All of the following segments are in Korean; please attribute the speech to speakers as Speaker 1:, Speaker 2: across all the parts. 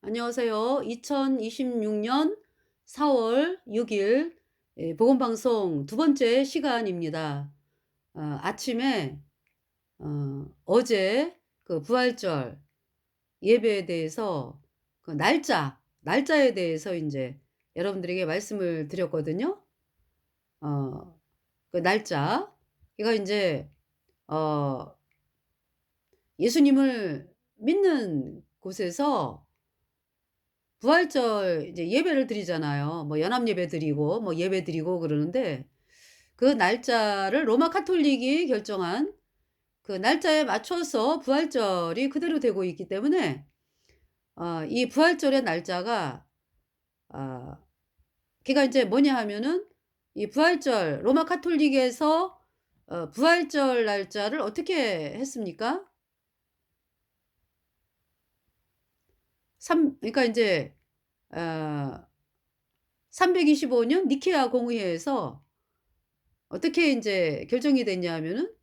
Speaker 1: 안녕하세요. 2026년 4월 6일 복음방송 두 번째 시간입니다. 아침에 어제 그 부활절 예배에 대해서 그 날짜에 대해서 이제 여러분들에게 말씀을 드렸거든요. 어 그 날짜. 그러니까 인제 어 예수님을 믿는 곳에서 부활절 이제 예배를 드리잖아요. 뭐 연합예배 드리고 뭐 예배 드리고 그러는데 그 날짜를 로마 카톨릭이 결정한 그 날짜에 맞춰서 부활절이 그대로 되고 있기 때문에 이 부활절의 날짜가 아 걔가 인제 뭐냐 하면은 이 부활절 로마 카톨릭에서 부활절 날짜를 어떻게 했습니까? 삼 그러니까 인제 어 325년 니케아 공의회에서 어떻게 인제 결정이 됐냐 하면은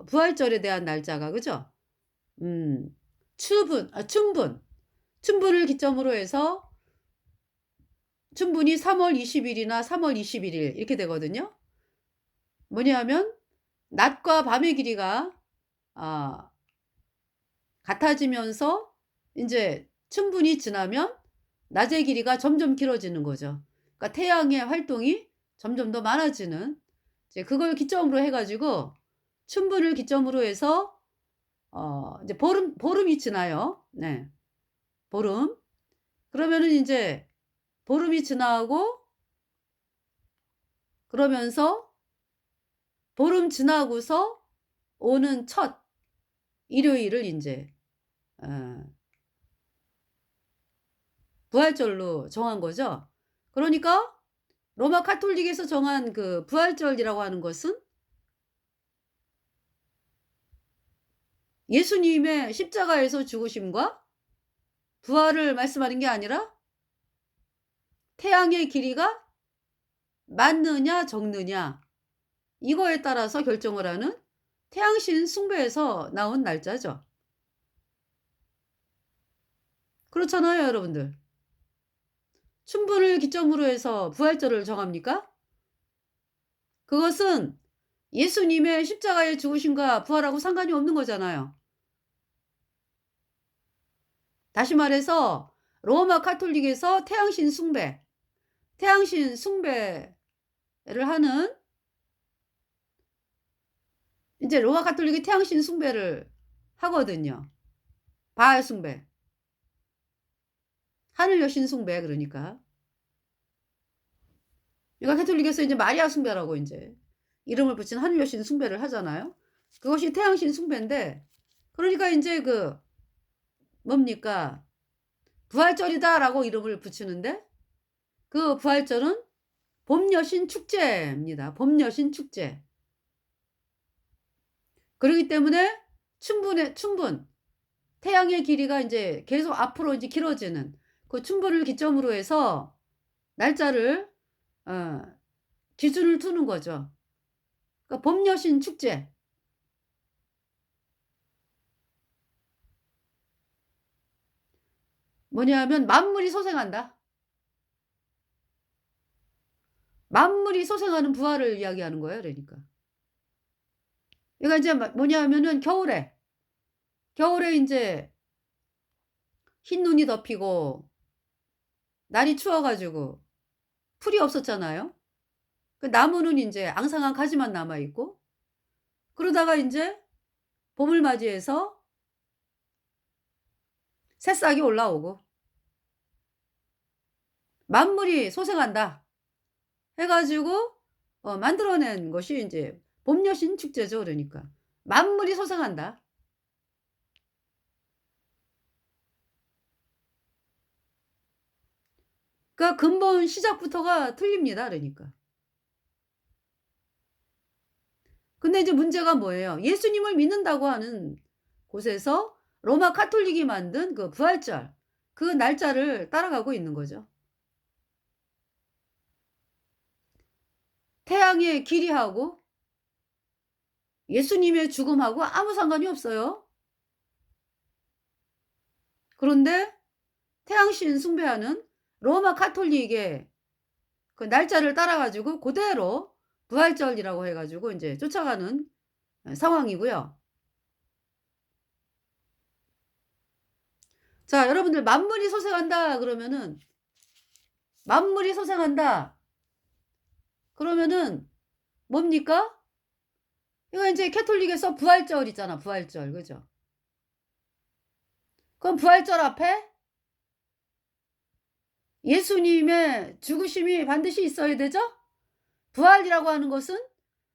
Speaker 1: 부활절에 대한 날짜가 그죠? 음. 춘분을 기점으로 해서 춘분이 3월 20 일이나 3월 21일 이렇게 되거든요. 뭐냐 하면 낮과 밤의 길이가 아 같아지면서 인제 춘분이 지나면 낮의 길이가 점점 길어지는 거죠. 그러니까 태양의 활동이 점점 더 많아지는 이제 그걸 기점으로 해 가지고 춘분을 기점으로 해서 이제 보름이 지나요. 네. 보름. 그러면은 인제 보름이 지나고 그러면서 보름 지나고서 오는 첫 일요일을 인제 어 부활절로 정한 거죠. 그러니까 로마 카톨릭에서 정한 그 부활절이라고 하는 것은 예수님의 십자가에서 죽으심과 부활을 말씀하는 게 아니라 태양의 길이가 많느냐 적느냐 이거에 따라서 결정을 하는 태양신 숭배에서 나온 날짜죠. 그렇잖아요, 여러분들. 춘분을 기점으로 해서 부활절을 정합니까? 그것은 예수님의 십자가의 죽으심과 부활하고 상관이 없는 거잖아요. 다시 말해서 로마 카톨릭에서 태양신 숭배를 하는 인제 로마 카톨릭이 태양신 숭배를 하거든요. 바알 숭배, 하늘 여신 숭배 그러니까. 그러니까 가톨릭에서 인제 마리아 숭배라고 인제 이름을 붙인 하늘 여신 숭배를 하잖아요. 그것이 태양신 숭배인데 그러니까 인제 그 뭡니까? 부활절이다라고 이름을 붙이는데 그 부활절은 봄 여신 축제입니다. 봄 여신 축제. 그러기 때문에 춘분 태양의 길이가 인제 계속 앞으로 인제 길어지는 그 춘분을 기점으로 해서 날짜를 어 기준을 두는 거죠. 그러니까 봄 여신 축제. 뭐냐 하면 만물이 소생한다. 만물이 소생하는 부활을 이야기하는 거예요 그러니까. 그러니까 이제 뭐냐 하면은 겨울에 인제 흰 눈이 덮이고 날이 추워 가지고 풀이 없었잖아요. 그 나무는 인제 앙상한 가지만 남아 있고 그러다가 인제 봄을 맞이해서 새싹이 올라오고 '만물이 소생한다.' 해 가지고 만들어낸 것이 인제 봄 여신 축제죠 그러니까. 만물이 소생한다. 그러니까 근본 시작부터가 틀립니다 그러니까. 근데 이제 문제가 뭐예요? 예수님을 믿는다고 하는 곳에서 로마 카톨릭이 만든 그 부활절 그 날짜를 따라가고 있는 거죠. 태양의 길이하고 예수님의 죽음하고 아무 상관이 없어요. 그런데 태양신 숭배하는 로마 가톨릭의 그 날짜를 따라 가지고 고대로 부활절이라고 해 가지고 인제 쫓아가는 상황이고요. 자, 여러분들 만물이 소생한다 그러면은 만물이 소생한다 그러면은 뭡니까? 이거 인제 캐톨릭에서 부활절 있잖아, 부활절. 그죠? 그럼 부활절 앞에 예수님의 죽으심이 반드시 있어야 되죠? 부활이라고 하는 것은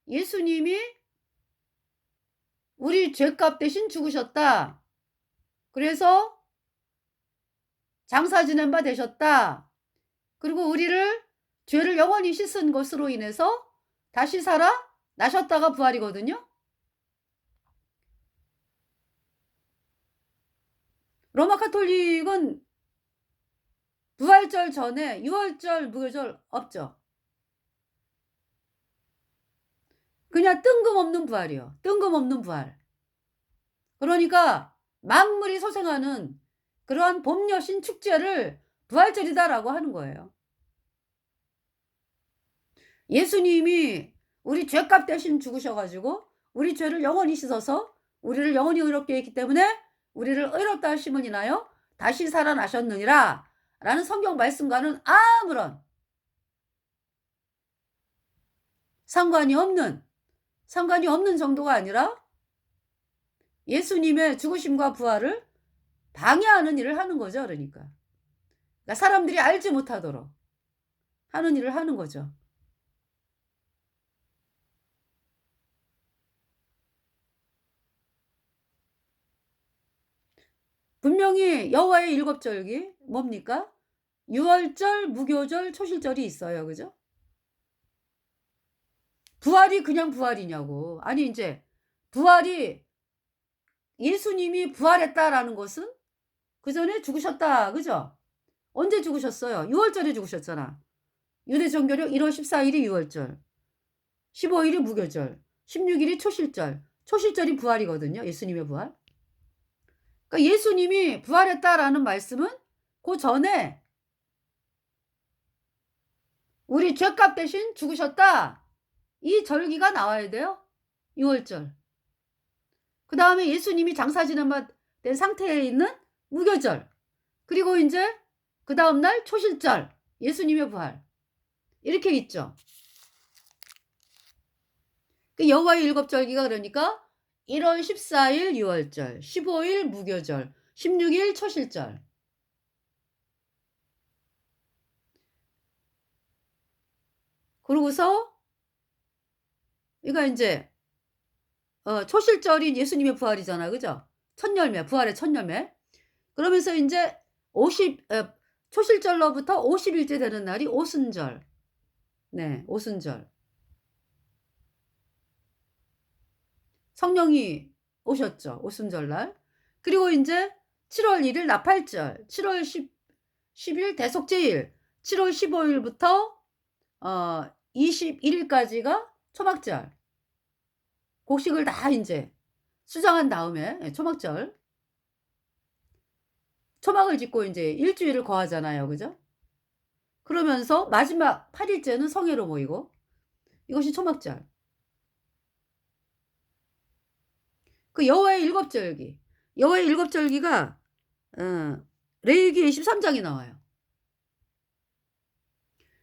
Speaker 1: 예수님이 우리 죄값 대신 죽으셨다. 그래서 장사 지낸 바 되셨다. 그리고 우리를 죄를 영원히 씻은 것으로 인해서 다시 살아 나셨다가 부활이거든요. 로마 가톨릭은 부활절 전에 유월절, 무교절 없죠. 그냥 뜬금없는 부활이요. 뜬금없는 부활. 그러니까 만물이 소생하는 그러한 봄 여신 축제를 부활절이다라고 하는 거예요. 예수님이 우리 죄값 대신 죽으셔 가지고 우리 죄를 영원히 씻어서 우리를 영원히 의롭게 했기 때문에 우리를 의롭다 하심을 인하여 다시 살아나셨느니라 라는 성경 말씀과는 아무런 상관이 없는 정도가 아니라 예수님의 죽으심과 부활을 방해하는 일을 하는 거죠. 그러니까 사람들이 알지 못하도록 하는 일을 하는 거죠. 분명히 여호와의 일곱 절기 뭡니까? 유월절, 무교절, 초실절이 있어요. 그죠? 부활이 그냥 부활이냐고. 아니 인제 부활이 예수님이 부활했다라는 것은 그전에 죽으셨다. 그죠? 언제 죽으셨어요? 유월절에 죽으셨잖아. 유대 종교력 1월 14일이 유월절, 15일이 무교절, 16일이 초실절. 초실절이 부활이거든요. 예수님의 부활. 그러니까 예수님이 부활했다라는 말씀은 그 전에 우리 죄값 대신 죽으셨다. 이 절기가 나와야 돼요. 유월절. 그다음에 예수님이 장사 지낸 바 된 상태에 있는 무교절. 그리고 인제 그다음 날 초실절. 예수님의 부활. 이렇게 있죠. 그 여호와의 일곱 절기가 그러니까 1월 14일 유월절, 15일 무교절, 16일 초실절. 그러고서 이거 인제 초실절이 예수님의 부활이잖아. 그죠? 첫 열매, 부활의 첫 열매. 그러면서 인제 50 초실절로부터 50 일째 되는 날이 오순절. 네, 오순절. 성령이 오셨죠, 오순절날. 그리고 인제 7월 1일 나팔절, 7월 10일 대속죄일, 7월 15일부터 21일까지가 초막절. 곡식을 다 인제 수정한 다음에 초막절. 초막을 짓고 인제 일주일을 거하잖아요. 그죠? 그러면서 마지막 8 일째는 성회로 모이고 이것이 초막절. 그 여호와의 일곱 절기. 여호와의 일곱 절기가 레위기 23장이 나와요.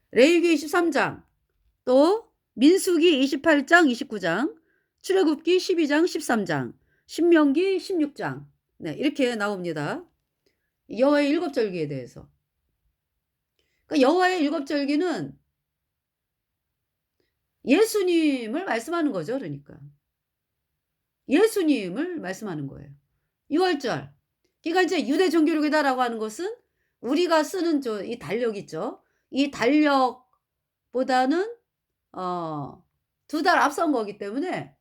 Speaker 1: 레위기 23장, 또 민수기 28장, 29장, 출애굽기 12장, 13장, 신명기 16장. 네, 이렇게 나옵니다. 여호와의 일곱 절기에 대해서. 그러니까 여호와의 일곱 절기는 예수님을 말씀하는 거죠. 그러니까. 예수님을 말씀하는 거예요. 유월절. 그러니까 이제 유대 종교력이다라고 하는 것은 우리가 쓰는 이 달력 있죠. 이 달력보다는 2달 앞선 거기 때문에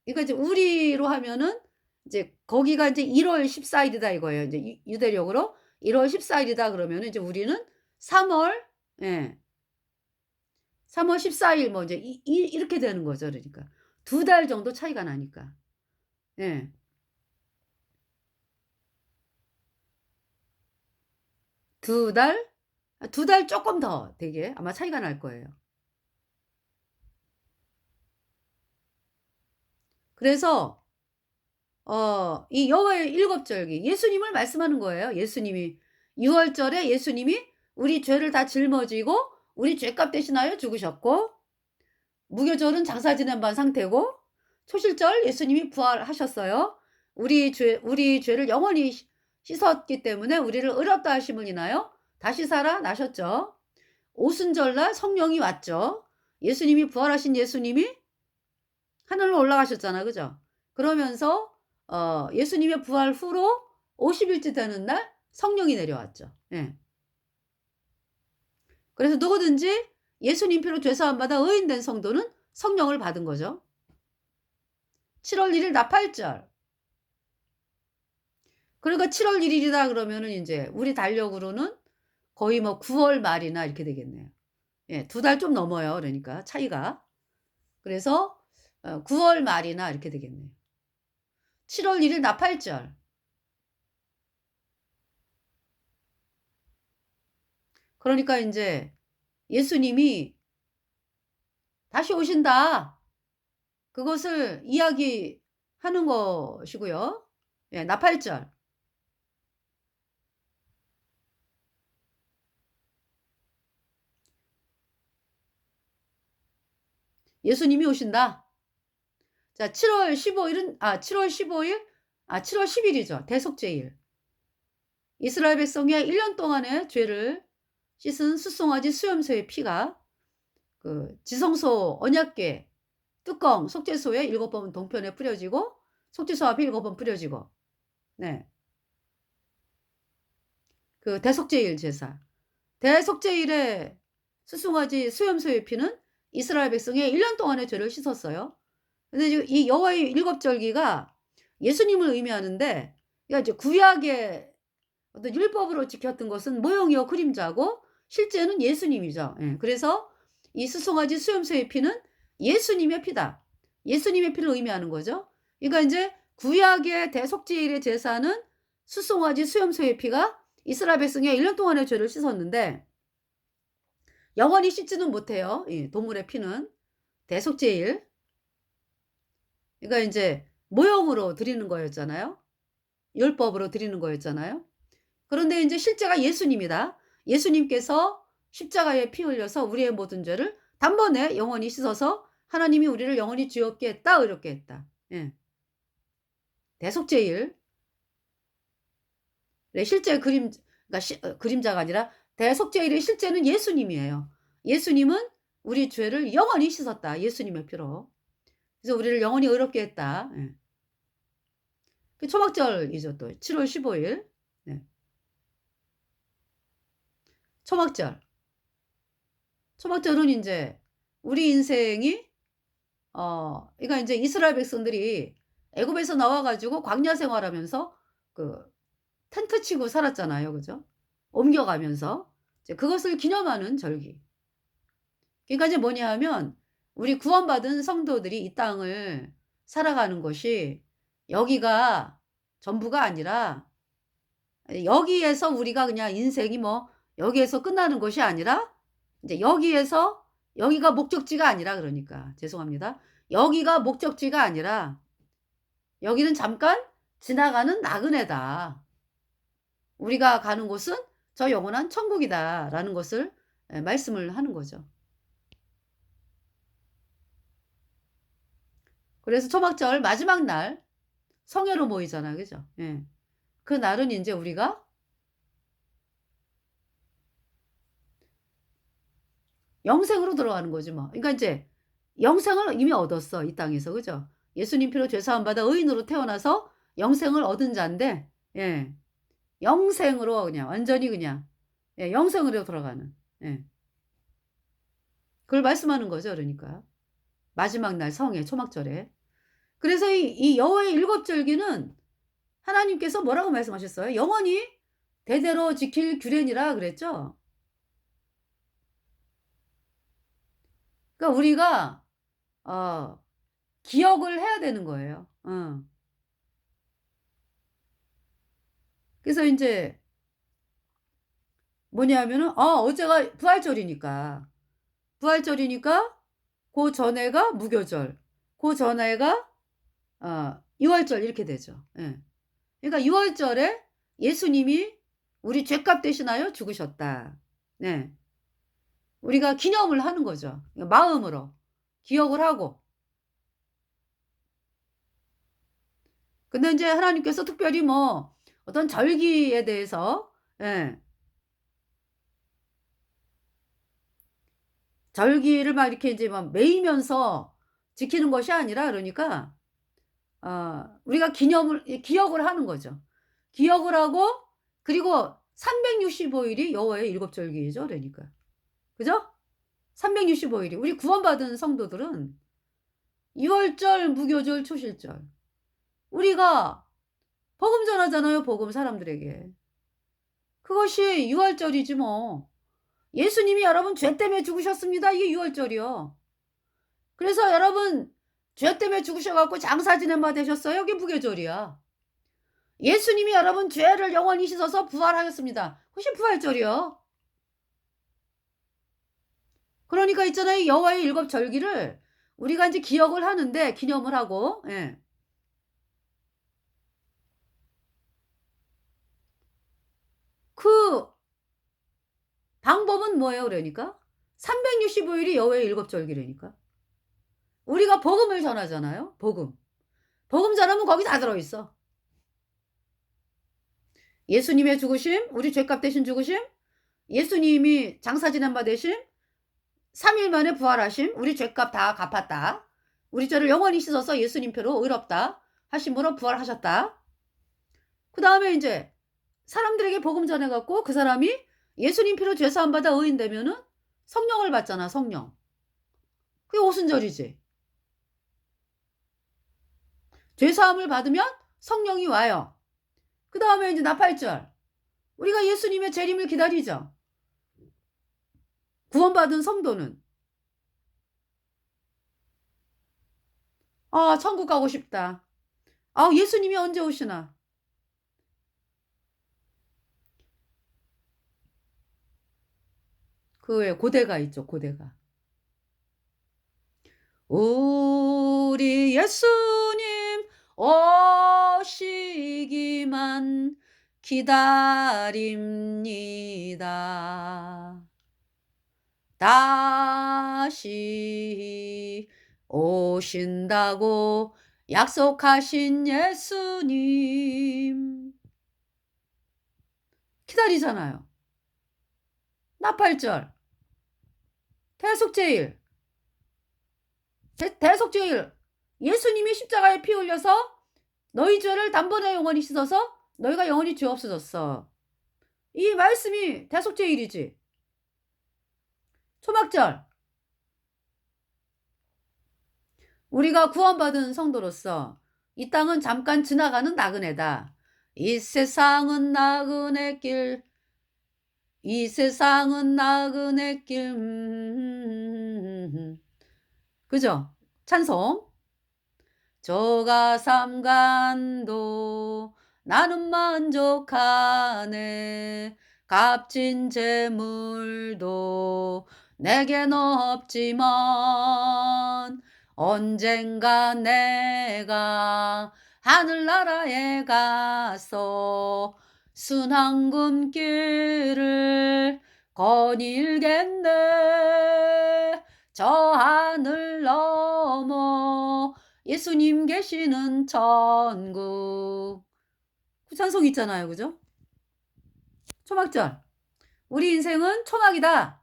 Speaker 1: 그러니까 이제 우리로 하면은 이제 거기가 이제 1월 14일이다 이거예요. 이제 유대력으로 1월 14일이다 그러면은 이제 우리는 3월 예. 3월 14일 뭐 이제 이렇게 되는 거죠. 그러니까 2달 정도 차이가 나니까. 예. 두 달? 두 달 쪼끔 더 되게 아마 차이가 날 거예요. 그래서 이 여호와의 일곱 절기 예수님을 말씀하는 거예요. 예수님이 유월절에 예수님이 우리 죄를 다 짊어지고 우리 죄값 대신하여 죽으셨고, 무교절은 장사 지낸 반 상태고, 초실절 예수님이 부활하셨어요. 우리 죄를 영원히 씻었기 때문에 우리를 의롭다 하심을 인하여 다시 살아나셨죠. 오순절날 성령이 왔죠. 예수님이 부활하신 예수님이 하늘로 올라가셨잖아. 그죠? 그러면서 예수님의 부활 후로 50 일째 되는 날 성령이 내려왔죠. 예. 그래서 누구든지 예수님 피로 죄 사함 받아 의인된 성도는 성령을 받은 거죠. 7월 1일 나팔절. 그러니까 7월 1일이다 그러면은 인제 우리 달력으로는 거의 뭐 9월 말이나 이렇게 되겠네요. 예. 두 달 좀 넘어요. 그러니까 차이가. 그래서 9월 말이나 이렇게 되겠네요. 7월 1일 나팔절. 그러니까 인제 예수님이 다시 오신다. 그것을 이야기하는 것이고요. 예. 나팔절. 예수님이 오신다. 자, 7월 15일은 7월 15일 7월 10일이죠. 대속죄일. 이스라엘 백성의 1년 동안의 죄를 씻은 숫송아지 수염소의 피가 그 지성소 언약궤 뚜껑 속죄소에 7번 동편에 뿌려지고, 속죄소 앞에 7번 뿌려지고. 네. 그 대속죄일 제사. 대속죄일에 숫송아지 수염소의 피는 이스라엘 백성의 1년 동안의 죄를 씻었어요. 근데 지금 이 여호와의 일곱 절기가 예수님을 의미하는데, 그러니까 이제 구약의 어떤 율법으로 지켰던 것은 모형이요 그림자고 실제는 예수님이죠. 예. 그래서 이 수송아지 수염소의 피는 예수님의 피다. 예수님의 피를 의미하는 거죠. 그러니까 인제 구약의 대속죄일의 제사는 수송아지 수염소의 피가 이스라엘 백성의 1년 동안의 죄를 씻었는데 영원히 씻지는 못해요, 이 동물의 피는. 대속죄일. 그러니까 인제 모형으로 드리는 거였잖아요. 율법으로 드리는 거였잖아요. 그런데 인제 실제가 예수님이다. 예수님께서 십자가에 피 흘려서 우리의 모든 죄를 단번에 영원히 씻어서 하나님이 우리를 영원히 죄 없게 했다, 의롭게 했다. 예. 대속죄일. 네, 실제 그러니까 그림자가 아니라 대속죄일의 실제는 예수님이에요. 예수님은 우리 죄를 영원히 씻었다. 예수님의 피로. 그래서 우리를 영원히 의롭게 했다. 예. 그 초막절이죠 또. 7월 15일. 네. 초막절. 초막절은 인제 우리 인생이 그러니까 인제 이스라엘 백성들이 애굽에서 나와 가지고 광야 생활하면서 그 텐트 치고 살았잖아요. 그죠? 옮겨가면서. 이제 그것을 기념하는 절기. 그러니까 이제 뭐냐 하면 우리 구원받은 성도들이 이 땅을 살아가는 것이 여기가 전부가 아니라, 여기에서 우리가 그냥 인생이 뭐 여기에서 끝나는 것이 아니라 인제 여기에서 여기가 목적지가 아니라, 그러니까 죄송합니다. 여기가 목적지가 아니라 여기는 잠깐 지나가는 나그네다. 우리가 가는 곳은 저 영원한 천국이다라는 것을 말씀을 하는 거죠. 그래서 초막절 마지막 날 성회로 모이잖아요. 그죠? 예. 그날은 인제 우리가 영생으로 들어가는 거지 뭐. 그러니까 인제 영생을 이미 얻었어, 이 땅에서. 그죠? 예수님 피로 죄 사함 받아 의인으로 태어나서 영생을 얻은 자인데, 예. 영생으로 그냥 완전히 그냥 예 영생으로 들어가는, 예. 그걸 말씀하는 거죠 그러니까. 마지막 날 성회 초막절에. 그래서 이 여호와의 일곱 절기는 하나님께서 뭐라고 말씀하셨어요? 영원히 대대로 지킬 규례니라 그랬죠. 그러니까 우리가 어 기억을 해야 되는 거예요. 그래서 인제 뭐냐면은 어제가 부활절이니까. 부활절이니까 그 전에가 무교절. 그 전에가 6월절 이렇게 되죠. 예. 그러니까 6월절에 예수님이 우리 죄값 대신하여 죽으셨다. 네. 우리가 기념을 하는 거죠. 마음으로 기억을 하고. 근데 인제 하나님께서 특별히 뭐 어떤 절기에 대해서 예 절기를 막 이렇게 인제 막 매이면서 지키는 것이 아니라 그러니까 우리가 기념을 기억을 하는 거죠. 기억을 하고 그리고 365 일이 여호와의 일곱 절기이죠 그러니까. 그죠? 365 일이. 우리 구원받은 성도들은 유월절, 무교절, 초실절. 우리가 복음 전하잖아요, 복음 사람들에게. 그것이 유월절이지 뭐. 예수님이 여러분 죄 때문에 죽으셨습니다. 이게 유월절이요. 그래서 여러분 죄 때문에 죽으셔 갖고 장사 지낸 바 되셨어요. 이게 무교절이야. 예수님이 여러분 죄를 영원히 씻어서 부활하셨습니다. 그것이 부활절이요. 그러니까 있잖아요. 여호와의 일곱 절기를 우리가 인제 기억을 하는데 기념을 하고 예. 그 방법은 뭐예요 그러니까? 365 일이 여호와의 일곱 절기라니까. 우리가 복음을 전하잖아요, 복음. 복음 전하면 거기 다 들어 있어. 예수님의 죽으심, 우리 죄값 대신 죽으심, 예수님이 장사 지낸 바 되심, 3일 만에 부활하심, 우리 죄값 다 갚았다. 우리 죄를 영원히 씻어서 예수님 표로 의롭다 하심으로 부활하셨다. 그다음에 인제 사람들에게 복음 전해 갖고 그 사람이 예수님 피로 죄 사함 받아 의인 되면은 성령을 받잖아, 성령. 그게 오순절이지. 죄 사함을 받으면 성령이 와요. 그다음에 인제 나팔절. 우리가 예수님의 재림을 기다리죠. 구원받은 성도는. 천국 가고 싶다. 예수님이 언제 오시나. 그 왜 고대가 있죠, 고대가. 우리 예수님 오시기만 기다립니다. 다시 오신다고 약속하신 예수님 기다리잖아요. 나팔절, 대속죄일, 대속죄일. 예수님이 십자가에 피 흘려서 너희 죄를 단번에 영원히 씻어서 너희가 영원히 죄 없어졌어. 이 말씀이 대속죄일이지. 초막절. 우리가 구원받은 성도로서 이 땅은 잠깐 지나가는 나그네다. 이 세상은 나그네 길, 이 세상은 나그네 길. 그죠? 찬송. 저가 삼간도 나는 만족하네. 값진 재물도 내겐 없지만 언젠가 내가 하늘나라에 가서 순환금길을 거닐겠네. 저 하늘 넘어 예수님 계시는 천국. 그 찬송 있잖아요. 그죠? 초막절. 우리 인생은 초막이다.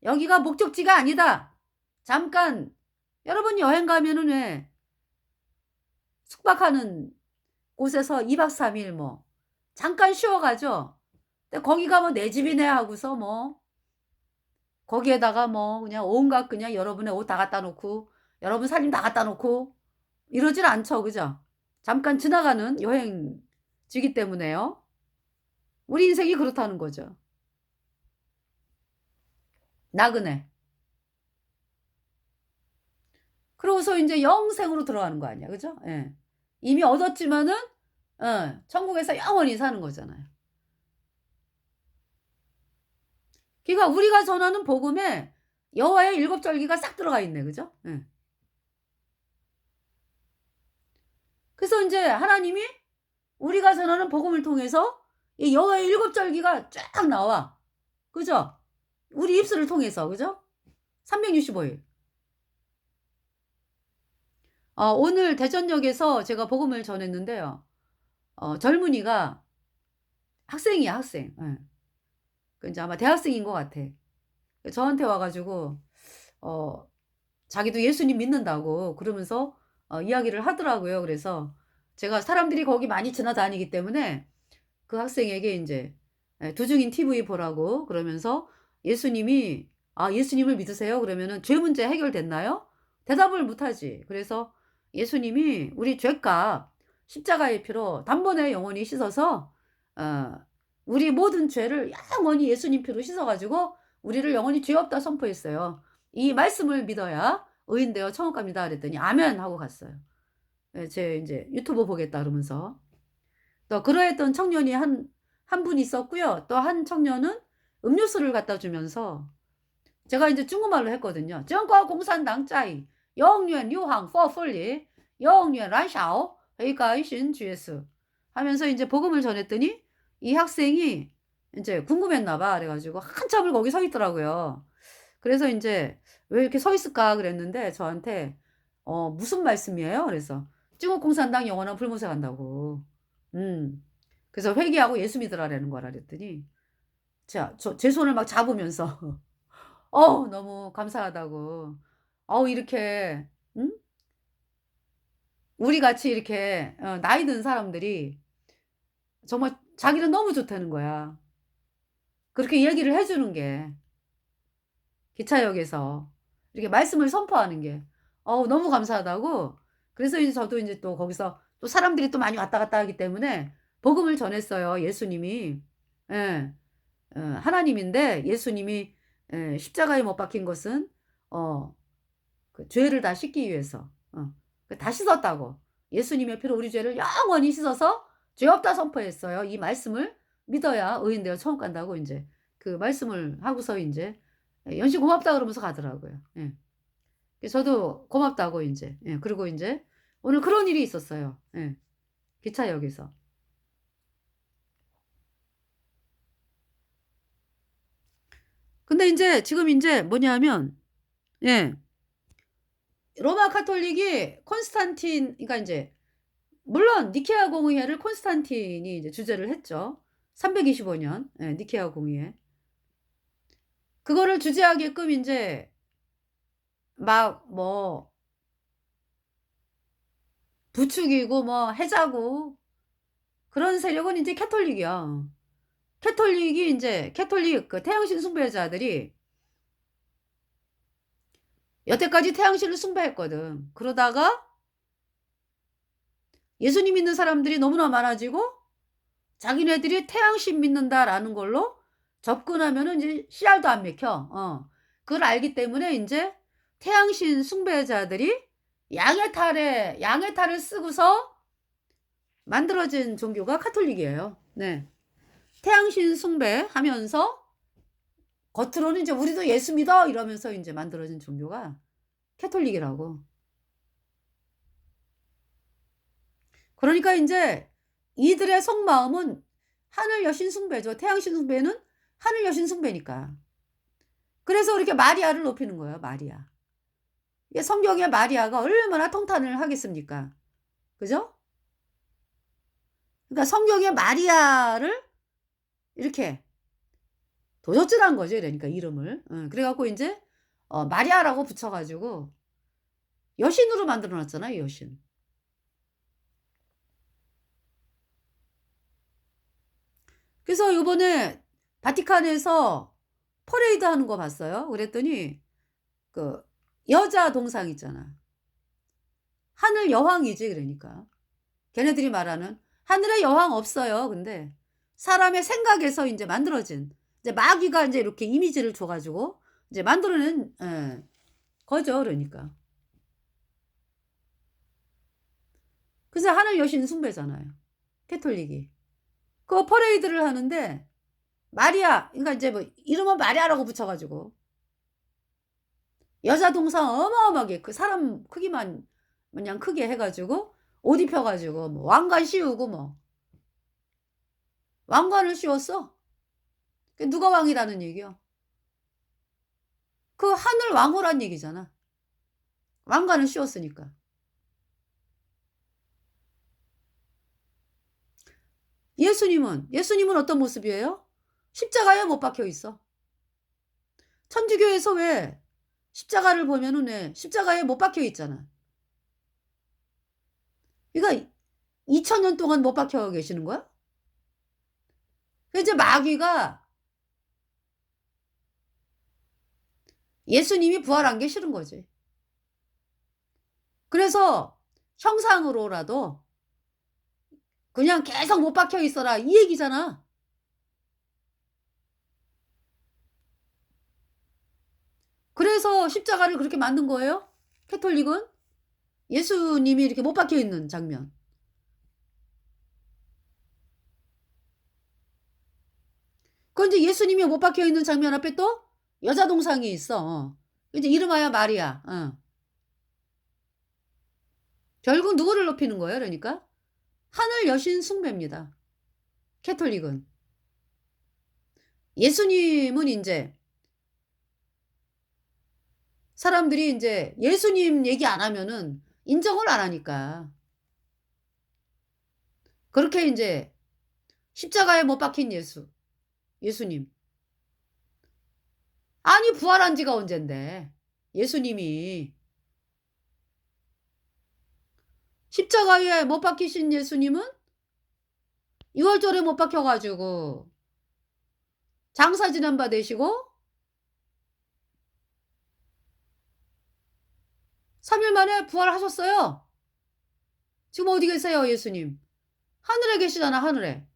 Speaker 1: 여기가 목적지가 아니다. 잠깐 여러분 여행 가면은 왜 숙박하는 곳에서 2박 3일 뭐 잠깐 쉬어 가죠. 근데 거기 가면 내 집이네 하고서 뭐 거기에다가 뭐 그냥 온갖 그냥 여러분의 옷 다 갖다 놓고 여러분 살림 다 갖다 놓고 이러질 않죠. 그죠? 잠깐 지나가는 여행지기 때문에요. 우리 인생이 그렇다는 거죠. 나그네. 그러고서 인제 영생으로 들어가는 거 아니야. 그죠? 예. 이미 얻었지만은 천국에서 영원히 사는 거잖아요. 그러니까 우리가 전하는 복음에 여호와의 일곱 절기가 싹 들어가 있네. 그죠? 예. 그래서 인제 하나님이 우리가 전하는 복음을 통해서 이 여호와의 일곱 절기가 쫙 나와. 그죠? 우리 입술을 통해서. 그죠? 365 일. 오늘 대전역에서 제가 복음을 전했는데요. 젊은이가 학생이야, 학생. 예. 그 인제 아마 대학생인 것 같아. 그 저한테 와 가지고 어 자기도 예수님 믿는다고 그러면서 이야기를 하더라고요. 그래서 제가 사람들이 거기 많이 지나다니기 때문에 그 학생에게 인제 두중인 TV 보라고 그러면서 예수님이 "아 예수님을 믿으세요?" 그러면은 "죄 문제 해결됐나요?" 대답을 못 하지. 그래서 예수님이 우리 죄값 십자가의 피로 단번에 영원히 씻어서 어 우리 모든 죄를 영원히 예수님 피로 씻어 가지고 우리를 영원히 죄 없다 선포했어요. "이 말씀을 믿어야 의인 되어 천국 갑니다." 그랬더니 "아멘." 하고 갔어요. 예 제 인제 유튜브 보겠다 그러면서. 또 그러했던 청년이 한 분 있었고요. 또 한 청년은 음료수를 갖다 주면서 제가 인제 중국말로 했거든요. "中国共产党在永远流行佛法里永远燃烧회가신 주예수." 하면서 인제 복음을 전했더니 이 학생이 인제 궁금했나 봐. 그래 가지고 한참을 거기 서 있더라고요. 그래서 인제 "왜 이렇게 서 있을까?" 그랬는데 저한테 "무슨 말씀이에요?" 그래서 "중국 공산당 영원한 불못에 간다."고. 음. 그래서 "회개하고 예수 믿으라."라는 거라 그랬더니 제 손을 막 잡으면서 너무 감사하다고. 이렇게 우리 같이 이렇게 나이 든 사람들이 정말 자기는 너무 좋다는 거야. 그렇게 얘기를 해 주는 게 기차역에서 이렇게 말씀을 선포하는 게 너무 감사하다고. 그래서 이제 저도 인제 또 거기서 또 사람들이 또 많이 왔다 갔다 하기 때문에 복음을 전했어요. 예수님이 예. 하나님인데 예수님이 십자가에 못 박힌 것은 어 그 죄를 다 씻기 위해서 다 씻었다고. 예수님의 피로 우리 죄를 영원히 씻어서 죄 없다 선포했어요. 이 말씀을 믿어야 의인 되어 천국 간다고 인제 그 말씀을 하고서 인제 연시 고맙다 그러면서 가더라고요. 예. 그래서 저도 고맙다고 인제 그리고 인제 오늘 그런 일이 있었어요. 예. 기차역에서. 근데 인제 지금 인제 뭐냐면 예. 로마 가톨릭이 콘스탄틴 그러니까 인제 물론 니케아 공의회를 콘스탄틴이 이제 주재를 했죠. 325년 니케아 공의회. 그거를 주재하게끔 인제 막 뭐 부추기고 뭐 해자고 그런 세력은 인제 캐톨릭이야. 캐톨릭이 인제 캐톨릭 그 태양신 숭배자들이 여태까지 태양신을 숭배했거든. 그러다가 예수님 믿는 사람들이 너무나 많아지고 자기네들이 '태양신 믿는다.'라는 걸로 접근하면은 이제 씨알도 안 먹혀. 그걸 알기 때문에 인제 태양신 숭배자들이 양의 탈을 쓰고서 만들어진 종교가 가톨릭이에요. 네. 태양신 숭배하면서 겉으로는 이제 "우리도 예수 믿어." 이러면서 인제 만들어진 종교가 캐톨릭이라고. 그러니까 인제 이들의 속마음은 하늘 여신 숭배죠. 태양신 숭배는 하늘 여신 숭배니까. 그래서 이렇게 마리아를 높이는 거예요, 마리아. 이게 성경에 마리아가 얼마나 통탄을 하겠습니까? 그죠? 그러니까 성경에 마리아를 이렇게 도적질한 거죠, 그러니까 이름을. 그래 갖고 인제 마리아라고 붙여 가지고 여신으로 만들어 놨잖아요, 여신. 그래서 요번에 바티칸에서 퍼레이드 하는 거 봤어요. 그랬더니 그 여자 동상 있잖아. 하늘 여왕이지 그러니까. 걔네들이 말하는 하늘에 여왕 없어요. 근데 사람의 생각에서 인제 만들어진 이제 마귀가 인제 이렇게 이미지를 줘 가지고 이제 만들어낸 거죠 그러니까. 그래서 하늘 여신 숭배잖아요, 캐톨릭이. 그 퍼레이드를 하는데 마리아, 그러니까 이제 뭐 이름은 마리아라고 붙여가지고 여자 동상 어마어마하게 그 사람 크기만 그냥 크게 해가지고 옷 입혀가지고 뭐 왕관 씌우고 뭐 왕관을 씌웠어. 누가 왕이라는 얘기야? 그 하늘 왕후란 얘기잖아. 왕관을 씌웠으니까. 예수님은 어떤 모습이에요? 십자가에 못 박혀 있어. 천주교에서 왜 십자가를 보면은 왜 십자가에 못 박혀 있잖아. 그러니까 2000년 동안 못 박혀 계시는 거야? 이제 마귀가 예수님이 부활한 게 싫은 거지. 그래서 형상으로라도 그냥 계속 못 박혀 있어라 이 얘기잖아. 그래서 십자가를 그렇게 만든 거예요? 캐톨릭은? 예수님이 이렇게 못 박혀 있는 장면. 그건 이제 예수님이 못 박혀 있는 장면 앞에 또 여자 동상이 있어. 이제 이름하여 마리아. 결국 누구를 높이는 거예요? 그러니까 하늘 여신 숭배입니다. 캐톨릭은. 예수님은 이제 사람들이 이제 예수님 얘기 안 하면은 인정을 안 하니까 그렇게 이제 십자가에 못 박힌 예수님. 아니 부활한 지가 언젠데 예수님이 십자가에 못 박히신 예수님은 6월절에 못 박혀가지고 장사 지난 바 되시고 3일 만에 부활하셨어요. 지금 어디 계세요 예수님? 하늘에 계시잖아. 하늘에.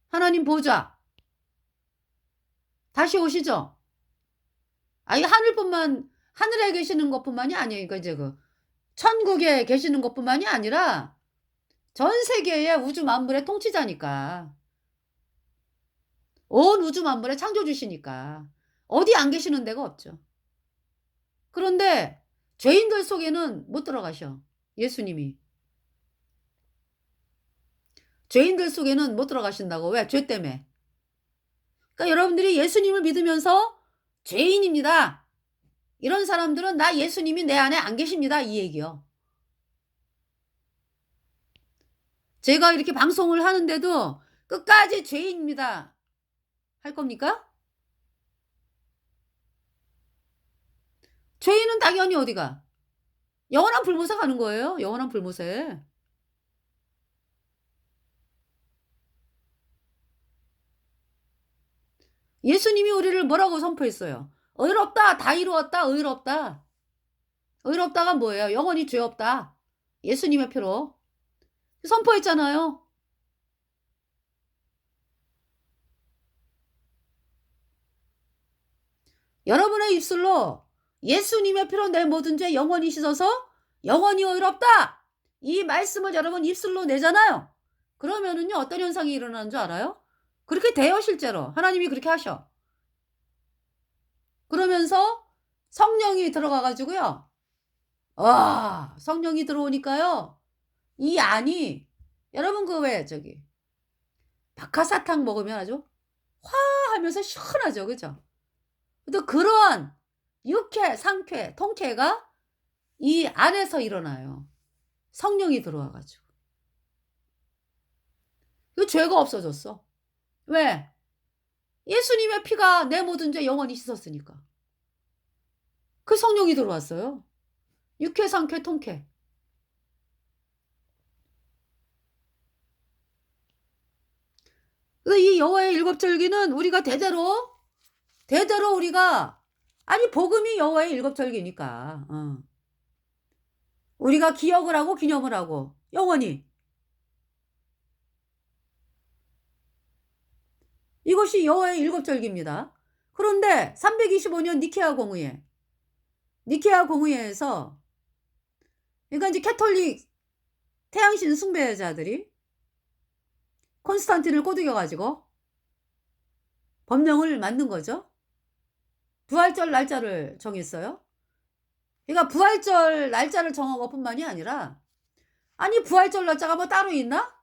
Speaker 1: 하나님 보좌. 다시 오시죠. 아니 하늘에 계시는 것뿐만이 아니에요. 그러니까 이제 그 천국에 계시는 것뿐만이 아니라 전 세계의 우주 만물의 통치자니까. 온 우주 만물의 창조주시니까. 어디 안 계시는 데가 없죠. 그런데 죄인들 속에는 못 들어가셔. 예수님이. 죄인들 속에는 못 들어가신다고. 왜? 죄 때문에. 그러니까 여러분들이 예수님을 믿으면서 죄인입니다. 이런 사람들은 나 예수님이 내 안에 안 계십니다. 이 얘기요. 제가 이렇게 방송을 하는데도 끝까지 죄인입니다. 할 겁니까? 죄인은 당연히 어디가? 영원한 불못에 가는 거예요. 영원한 불못에. 예수님이 우리를 뭐라고 선포했어요? 의롭다. 다 이루었다. 의롭다. 의롭다가 뭐예요? 영원히 죄 없다. 예수님의 표로. 선포했잖아요. 여러분의 입술로 예수님의 피로 내 모든 죄 영원히 씻어서 영원히 의롭다. 이 말씀을 여러분 입술로 내잖아요. 그러면은요 어떤 현상이 일어나는 줄 알아요? 그렇게 돼요 실제로. 하나님이 그렇게 하셔. 그러면서 성령이 들어가가지고요. 와 성령이 들어오니까요. 이 안이 여러분 그 왜 저기 박하사탕 먹으면 아주 화 하면서 시원하죠. 그죠? 또 그러한 육회, 상쾌, 통쾌가 이 안에서 일어나요. 성령이 들어와 가지고. 그 죄가 없어졌어. 왜? 예수님의 피가 내 모든 죄 영원히 씻었으니까. 그 성령이 들어왔어요. 육회, 상쾌, 통쾌. 이 여호와의 일곱 절기는 우리가 대대로 우리가 아니 복음이 여호와의 일곱 절기니까 우리가 기억을 하고 기념을 하고 영원히 이것이 여호와의 일곱 절기입니다. 그런데 325년 니케아 공의회에서 그러니까 이제 캐톨릭 태양신 숭배자들이 콘스탄틴을 꼬드겨 가지고 법령을 만든 거죠. 부활절 날짜를 정했어요. 그러니까 부활절 날짜를 정한 것뿐만이 아니라, 아니 부활절 날짜가 뭐 따로 있나?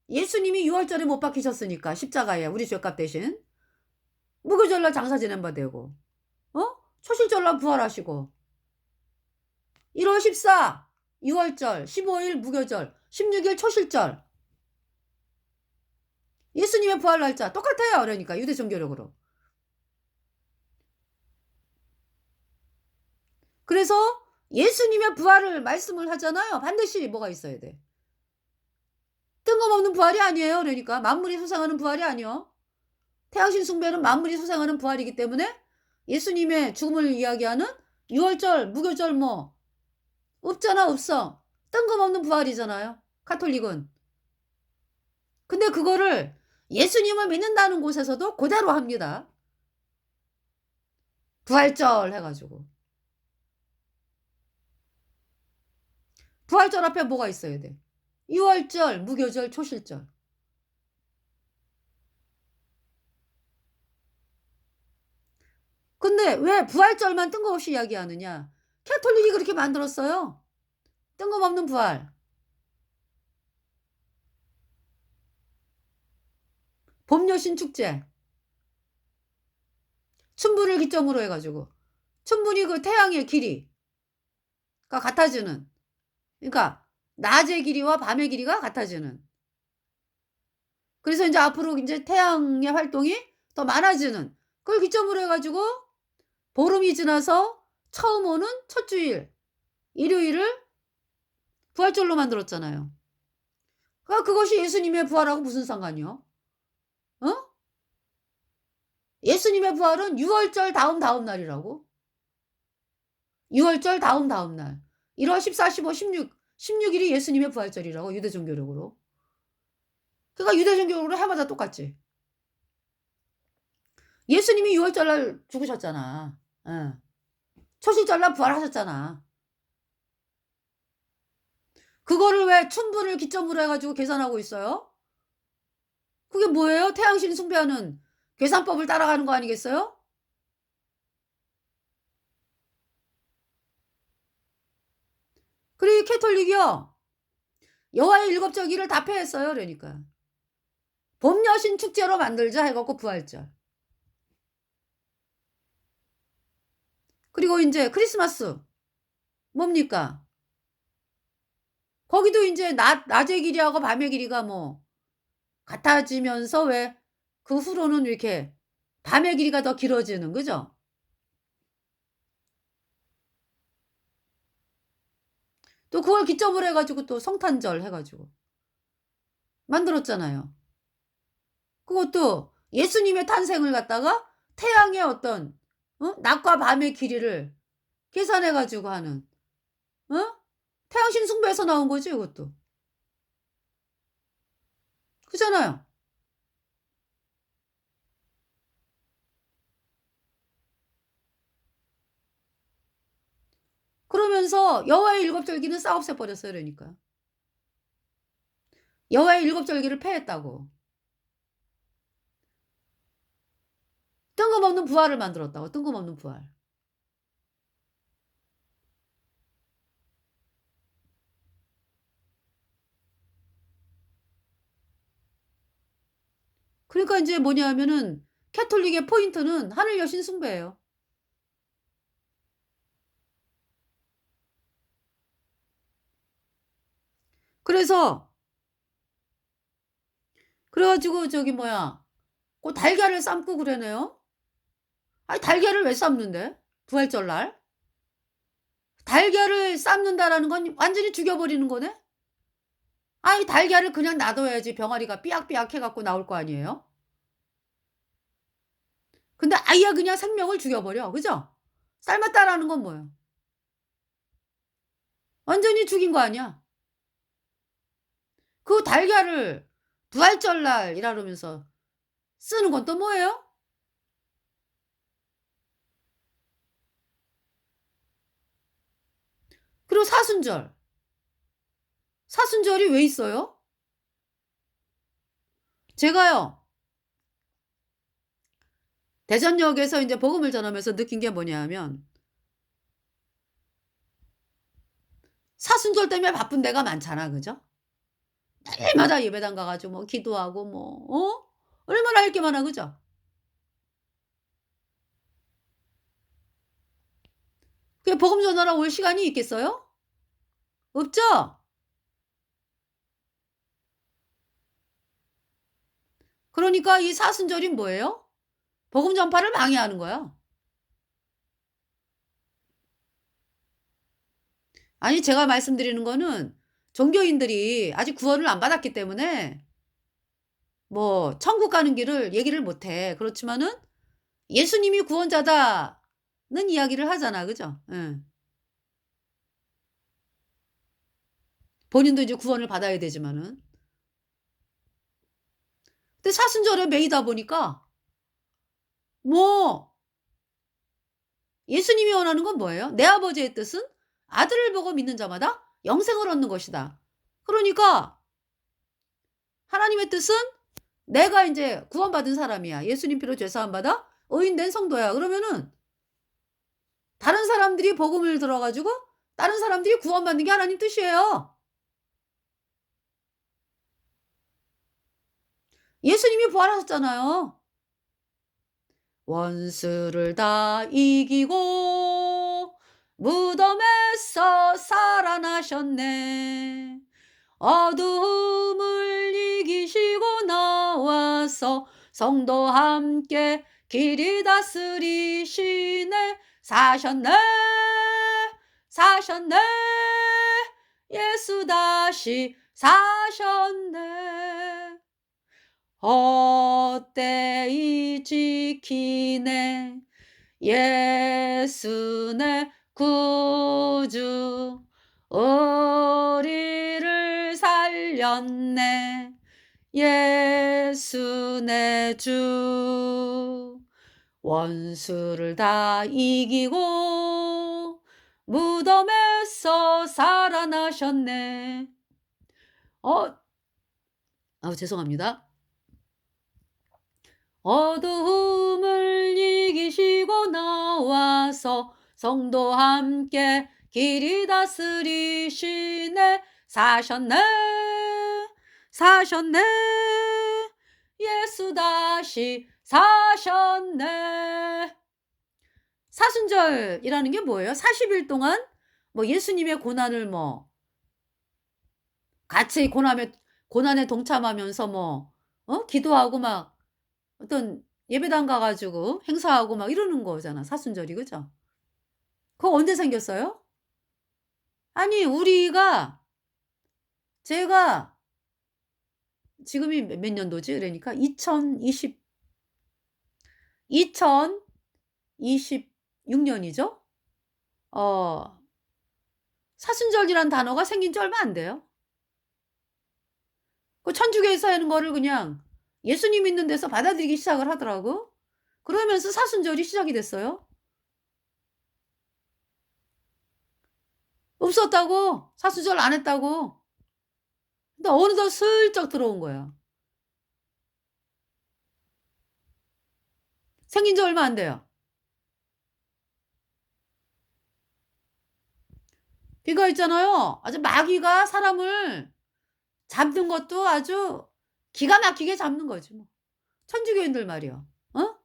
Speaker 1: 예수님이 6월절에 못 박히셨으니까 십자가에 우리 죄값 대신 무교절날 장사 지낸 바 되고, 초실절날 부활하시고, 1월 14 6월절, 15일 무교절, 16일 초실절, 예수님의 부활 날짜 똑같아요. 그러니까 유대 종교력으로. 그래서 예수님의 부활을 말씀을 하잖아요. 반드시 뭐가 있어야 돼? 뜬금없는 부활이 아니에요. 그러니까 만물이 소생하는 부활이 아니요. 태양신 숭배는 만물이 소생하는 부활이기 때문에 예수님의 죽음을 이야기하는 6월절, 무교절 뭐 없잖아, 없어. 뜬금없는 부활이잖아요. 카톨릭은. 근데 그거를 예수님을 믿는다는 곳에서도 그대로 합니다. 부활절 해가지고. 부활절 앞에 뭐가 있어야 돼? 6월절, 무교절, 초실절. 근데 왜 부활절만 뜬금없이 이야기하느냐? 캐톨릭이 그렇게 만들었어요. 뜬금없는 부활. 봄여신 축제. 춘분을 기점으로 해가지고. 춘분이 그 태양의 길이가 같아지는. 그러니까 낮의 길이와 밤의 길이가 같아지는. 그래서 이제 앞으로 이제 태양의 활동이 더 많아지는. 그걸 기점으로 해가지고 보름이 지나서 처음 오는 첫 주일, 일요일을 부활절로 만들었잖아요. 그러니까 그것이 예수님의 부활하고 무슨 상관이요? 어? 예수님의 부활은 6월절 다음 날이라고. 6월절 다음 날. 1월 14, 15, 16일이 예수님의 부활절이라고 유대 종교력으로. 그러니까 유대 종교력으로 해마다 똑같지. 예수님이 6월절 날 죽으셨잖아. 초실절 날 부활하셨잖아. 그거를 왜 춘분을 기점으로 해가지고 계산하고 있어요? 그게 뭐예요? 태양신 숭배하는 계산법을 따라가는 거 아니겠어요? 그리고 캐톨릭이요. 여호와의 일곱 절기를 다 폐했어요. 그러니까. 봄 여신 축제로 만들자 해갖고 부활절. 그리고 이제 크리스마스. 뭡니까? 거기도 이제 낮의 길이하고 밤의 길이가 뭐 같아지면서 왜 그 후로는 이렇게 밤의 길이가 더 길어지는 거죠? 또 그걸 기점으로 해가지고 또 성탄절 해가지고 만들었잖아요. 그것도 예수님의 탄생을 갖다가 태양의 어떤 낮과 밤의 길이를 계산해가지고 하는 태양신 숭배에서 나온 거지 이것도. 그잖아요. 그러면서 여호와의 일곱 절기는 싸 없애버렸어요. 그러니까. 여호와의 일곱 절기를 폐했다고. 뜬금없는 부활을 만들었다고. 뜬금없는 부활. 그러니까 이제 뭐냐면은 캐톨릭의 포인트는 하늘 여신 숭배예요. 그래서 그래가지고 저기 뭐야 그 달걀을 삶고 그러네요. 아니 달걀을 왜 삶는데? 부활절 날? 달걀을 삶는다라는 건 완전히 죽여버리는 거네? 아니 달걀을 그냥 놔둬야지 병아리가 삐약삐약 해갖고 나올 거 아니에요? 근데 아예 그냥 생명을 죽여버려. 그죠? 삶았다라는 건 뭐예요? 완전히 죽인 거 아니야? 그 달걀을 부활절 날 이러면서 쓰는 건 또 뭐예요? 그리고 사순절. 사순절이 왜 있어요? 제가요. 대전역에서 인제 복음을 전하면서 느낀 게 뭐냐하면 사순절 때문에 바쁜 데가 많잖아. 그죠? 날마다 예배당 가 가지고 뭐 기도하고 뭐 얼마나 할 게 많아. 그죠? 그게 복음 전하러 올 시간이 있겠어요? 없죠? 그러니까 이 사순절이 뭐예요? 복음 전파를 방해하는 거야. 아니 제가 말씀드리는 거는 종교인들이 아직 구원을 안 받았기 때문에 뭐 천국 가는 길을 얘기를 못 해. 그렇지만은 "예수님이 구원자다."는 이야기를 하잖아. 그죠? 예. 본인도 이제 구원을 받아야 되지만은. 근데 사순절에 매이다 보니까 뭐 예수님이 원하는 건 뭐예요? "내 아버지의 뜻은 아들을 보고 믿는 자마다 영생을 얻는 것이다." 그러니까 하나님의 뜻은 내가 인제 구원받은 사람이야. 예수님 피로 죄 사함 받아 의인된 성도야. 그러면은 다른 사람들이 복음을 들어 가지고 다른 사람들이 구원받는 게 하나님 뜻이에요. 예수님이 부활하셨잖아요. 원수를 다 이기고 무덤에서 살아나셨네. 어두움을 이기시고 나와서 성도 함께 길이 다스리시네. 사셨네. 사셨네. 예수 다시 사셨네. 헛되이 지키네. 예수 내 구주 우리를 살렸네. 예수 내 주 원수를 다 이기고 무덤에서 살아나셨네. 어 죄송합니다. 어두움을 이기시고 나와서 성도 함께 길이 다스리시네. 사셨네. 사셨네. 예수 다시 사셨네. 사순절이라는 게 뭐예요? 40일 동안 뭐 예수님의 고난을 뭐 같이 고난에 동참하면서 뭐 기도하고 막 어떤 예배당 가 가지고 행사하고 막 이러는 거잖아 사순절이. 그죠? 그거 언제 생겼어요? 아니 우리가 제가 지금이 몇 년도지? 그러니까 2026 년이죠? 어 사순절이란 단어가 생긴 지 얼마 안 돼요. 그 천주교에서 하는 거를 그냥 예수님 믿는 데서 받아들이기 시작을 하더라고. 그러면서 사순절이 시작이 됐어요. 없었다고. 사순절 안 했다고. 근데 어느덧 슬쩍 들어온 거야. 생긴 지 얼마 안 돼요. 그러니까 있잖아요. 아주 마귀가 사람을 잡는 것도 아주 기가 막히게 잡는 거지 뭐. 천주교인들 말이야. 어?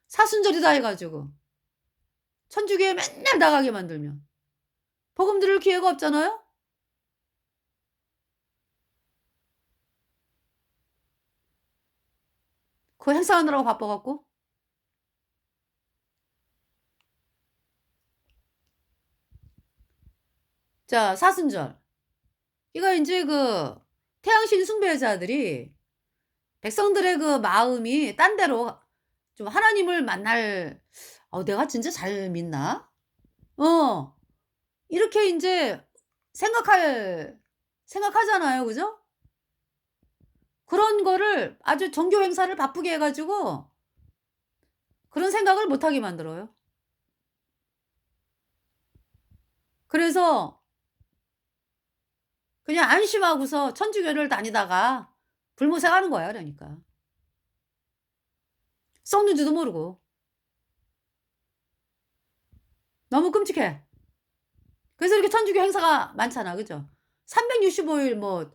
Speaker 1: 사순절이다 해 가지고 천주교에 맨날 나가게 만들면 복음 들을 기회가 없잖아요. 그 행사하느라고 바빠 갖고. 자 사순절. 이거 인제 그 태양신 숭배자들이 백성들의 그 마음이 딴 데로 좀 하나님을 만날 '내가 진짜 잘 믿나?' 어 이렇게 인제 생각하잖아요. 그죠? 그런 거를 아주 종교 행사를 바쁘게 해 가지고 그런 생각을 못 하게 만들어요. 그래서 그냥 안심하고서 천주교를 다니다가 불모생하는 거야 그러니까. 썩는지도 모르고. 너무 끔찍해. 그래서 이렇게 천주교 행사가 많잖아. 그죠? 365일 뭐